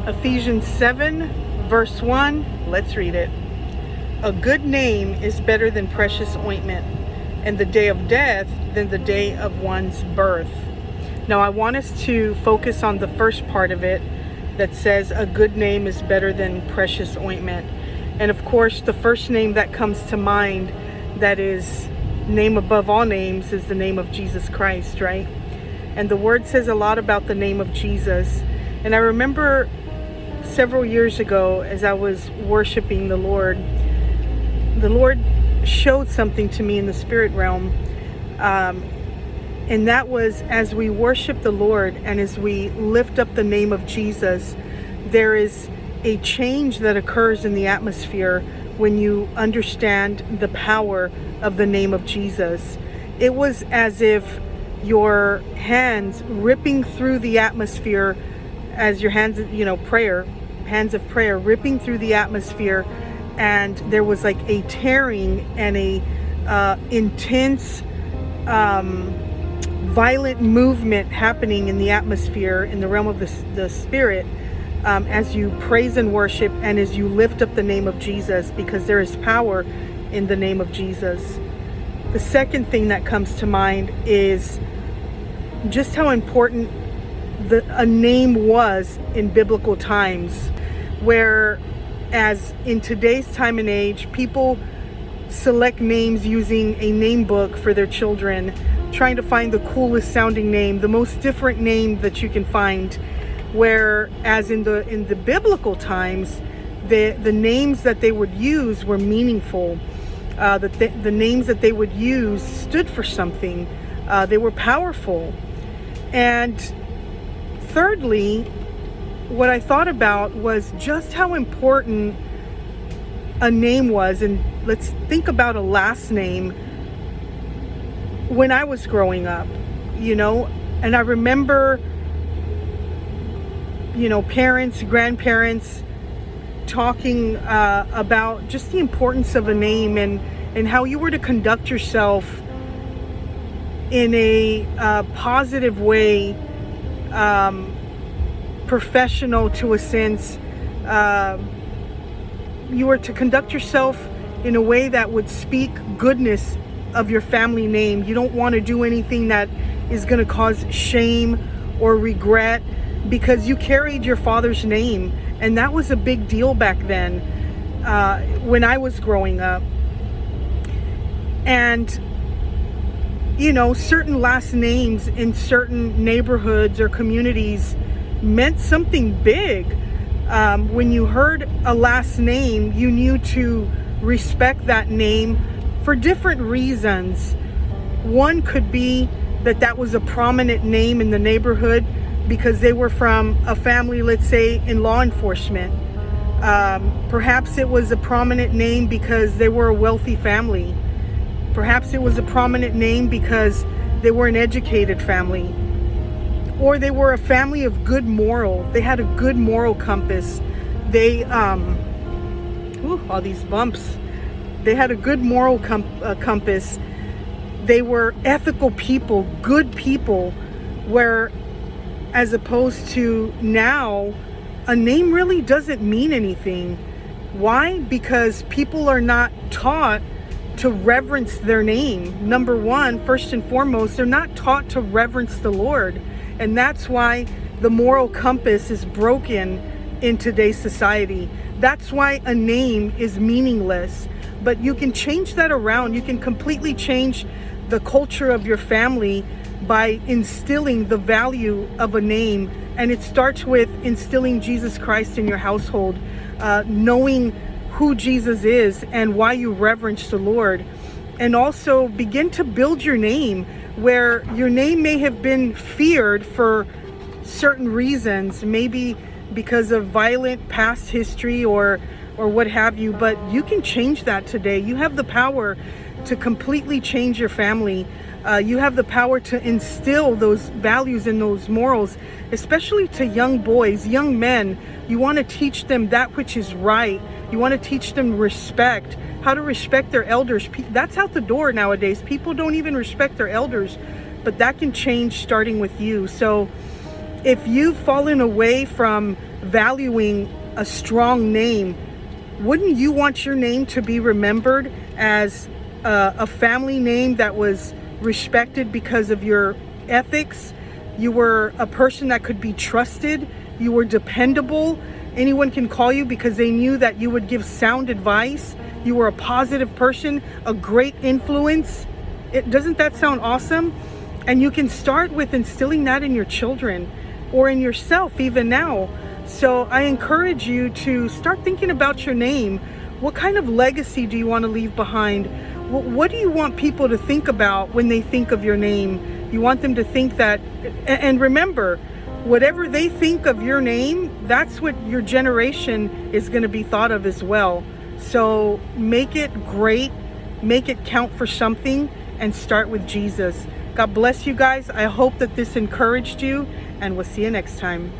Ephesians 7, verse 1. Let's read it. A good name is better than precious ointment, and the day of death than the day of one's birth. Now, I want us to focus on the first part of it that says a good name is better than precious ointment. And of course, the first name that comes to mind, that is name above all names, is the name of Jesus Christ, right? And the word says a lot about the name of Jesus. And I remember several years ago, as I was worshiping the Lord showed something to me in the spirit realm. And that was, as we worship the Lord and as we lift up the name of Jesus, there is a change that occurs in the atmosphere when you understand the power of the name of Jesus. It was as if your hands ripping through the atmosphere, as your hands, hands of prayer ripping through the atmosphere, and there was like a tearing and a intense violent movement happening in the atmosphere, in the realm of the spirit, as you praise and worship and as you lift up the name of Jesus, because there is power in the name of Jesus. The second thing that comes to mind is just how important a name was in biblical times, where as in today's time and age, people select names using a name book for their children, trying to find the coolest sounding name, the most different name that you can find. Whereas in the biblical times, the names that they would use were meaningful. The names that they would use stood for something. They were powerful. And thirdly, what I thought about was just how important a name was. And let's think about a last name. When I was growing up, and I remember, parents, grandparents talking about just the importance of a name and how you were to conduct yourself in a positive way, professional to a sense. You were to conduct yourself in a way that would speak goodness of your family name. You don't want to do anything that is going to cause shame or regret, because you carried your father's name, and that was a big deal back then, when I was growing up. And certain last names in certain neighborhoods or communities meant something big. When you heard a last name, you knew to respect that name for different reasons. One could be that was a prominent name in the neighborhood because they were from a family, let's say, in law enforcement. Perhaps it was a prominent name because they were a wealthy family. Perhaps it was a prominent name because they were an educated family. Or they were a family of good moral. They had a good moral compass. They, all these bumps. They had a good moral compass. They were ethical people, good people, where as opposed to now, a name really doesn't mean anything. Why? Because people are not taught to reverence their name. Number one, first and foremost, they're not taught to reverence the Lord. And that's why the moral compass is broken in today's society. That's why a name is meaningless. But you can change that around. You can completely change the culture of your family by instilling the value of a name. And it starts with instilling Jesus Christ in your household, knowing who Jesus is and why you reverence the Lord. And also begin to build your name, where your name may have been feared for certain reasons, maybe because of violent past history or what have you, but you can change that today. You have the power to completely change your family. You have the power to instill those values and those morals, especially to young boys, young men. You want to teach them that which is right. You want to teach them respect, how to respect their elders. That's out the door nowadays. People don't even respect their elders, but that can change starting with you. So If you've fallen away from valuing a strong name, wouldn't you want your name to be remembered as a family name that was respected because of your ethics? You were a person that could be trusted. You were dependable. Anyone can call you because they knew that you would give sound advice. You were a positive person, a great influence. Doesn't that sound awesome? And you can start with instilling that in your children or in yourself even now. So I encourage you to start thinking about your name. What kind of legacy do you want to leave behind? What do you want people to think about when they think of your name? You want them to think that, and remember, whatever they think of your name, that's what your generation is going to be thought of as well. So make it great, make it count for something, and start with Jesus. God bless you guys. I hope that this encouraged you, and we'll see you next time.